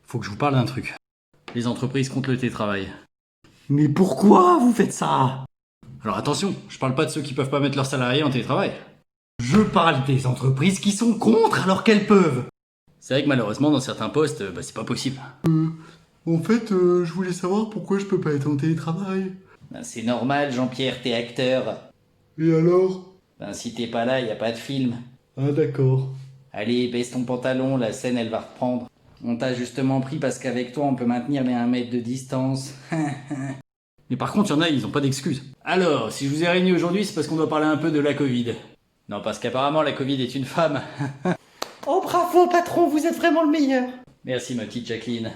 Faut que je vous parle d'un truc. Les entreprises contre le télétravail. Mais pourquoi vous faites ça? Alors attention, je parle pas de ceux qui peuvent pas mettre leurs salariés en télétravail. Je parle des entreprises qui sont contre alors qu'elles peuvent. C'est vrai que malheureusement, dans certains postes, c'est pas possible. En fait, je voulais savoir pourquoi je peux pas être en télétravail. Ben, c'est normal, Jean-Pierre, t'es acteur. Et alors? Ben, si t'es pas là, y a pas de film. Ah d'accord. Allez, baisse ton pantalon, la scène, elle va reprendre. On t'a justement pris parce qu'avec toi, on peut maintenir les 1 mètre de distance. Mais par contre, y en a, ils ont pas d'excuses. Alors, si je vous ai réunis aujourd'hui, c'est parce qu'on doit parler un peu de la Covid. Non, parce qu'apparemment, la Covid est une femme. Oh bravo patron, vous êtes vraiment le meilleur. Merci, ma petite Jacqueline.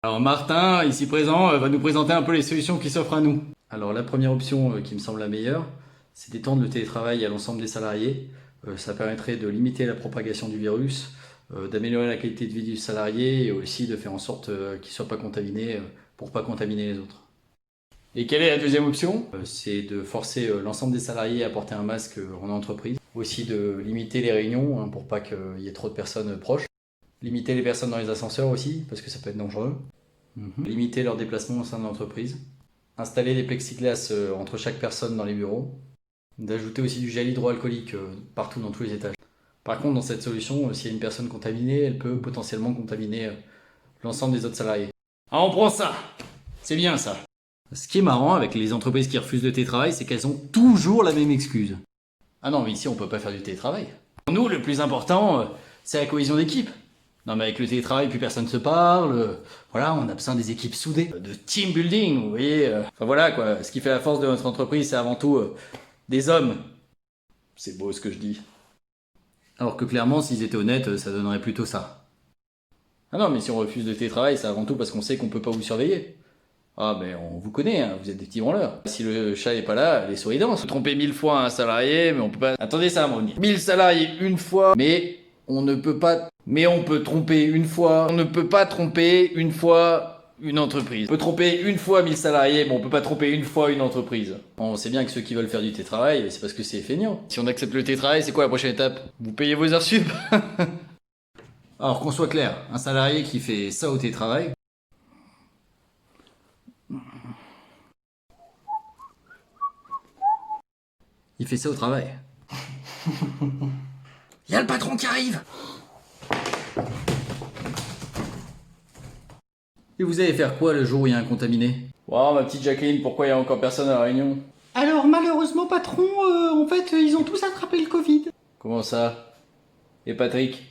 Alors, Martin, ici présent, va nous présenter un peu les solutions qui s'offrent à nous. Alors, la première option qui me semble la meilleure, c'est d'étendre le télétravail à l'ensemble des salariés. Ça permettrait de limiter la propagation du virus, d'améliorer la qualité de vie du salarié et aussi de faire en sorte qu'il ne soit pas contaminé pour pas contaminer les autres. Et quelle est la deuxième option? C'est de forcer l'ensemble des salariés à porter un masque en entreprise. Aussi de limiter les réunions pour pas qu'il y ait trop de personnes proches. Limiter les personnes dans les ascenseurs aussi, parce que ça peut être dangereux. Limiter leurs déplacements au sein de l'entreprise. Installer des plexiglas entre chaque personne dans les bureaux. D'ajouter aussi du gel hydroalcoolique partout dans tous les étages. Par contre, dans cette solution, s'il y a une personne contaminée, elle peut potentiellement contaminer l'ensemble des autres salariés. Ah, on prend ça! C'est bien ça! Ce qui est marrant avec les entreprises qui refusent le télétravail, c'est qu'elles ont toujours la même excuse. Ah non, mais ici, on peut pas faire du télétravail. Pour nous, le plus important, c'est la cohésion d'équipe. Non, mais avec le télétravail, plus personne se parle. Voilà, on a besoin des équipes soudées. De team building, vous voyez. Enfin voilà, quoi. Ce qui fait la force de notre entreprise, c'est avant tout des hommes. C'est beau ce que je dis. Alors que clairement, s'ils étaient honnêtes, ça donnerait plutôt ça. Ah non, mais si on refuse le télétravail, c'est avant tout parce qu'on sait qu'on peut pas vous surveiller. Ah, mais on vous connaît, hein, vous êtes des petits branleurs. Si le chat est pas là, les souris dansent. Tromper 1000 fois un salarié, mais on peut pas... Attendez ça, mon 1000 salariés une fois, mais on ne peut pas... Mais on peut tromper une fois. On ne peut pas tromper une fois une entreprise. On peut tromper une fois 1000 salariés, mais on peut pas tromper une fois une entreprise. On sait bien que ceux qui veulent faire du télétravail, c'est parce que c'est feignant. Si on accepte le télétravail, c'est quoi la prochaine étape? Vous payez vos heures sup. Alors qu'on soit clair, un salarié qui fait ça au télétravail... Il fait ça au travail. Y a le patron qui arrive. Et vous allez faire quoi le jour où il y a un contaminé? Wow, ma petite Jacqueline, pourquoi il y a encore personne à la réunion? Alors malheureusement patron, en fait ils ont tous attrapé le Covid. Comment ça? Et Patrick?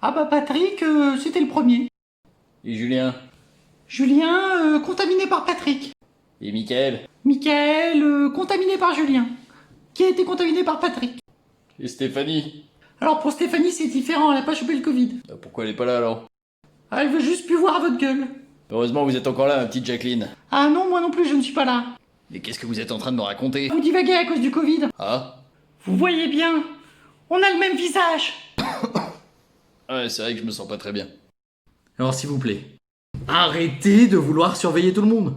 Ah bah Patrick, c'était le premier. Et Julien? Julien, contaminé par Patrick. Et Michael? Michael, contaminé par Julien. Qui a été contaminé par Patrick. Et Stéphanie? Alors pour Stéphanie c'est différent, elle a pas chopé le Covid. Pourquoi elle est pas là alors? Ah, elle veut juste plus voir votre gueule. Heureusement vous êtes encore là, ma petite Jacqueline. Ah non, moi non plus je ne suis pas là. Mais qu'est-ce que vous êtes en train de me raconter? Vous divaguez à cause du Covid. Ah? Vous voyez bien, on a le même visage. Ouais, c'est vrai que je me sens pas très bien. Alors s'il vous plaît, arrêtez de vouloir surveiller tout le monde.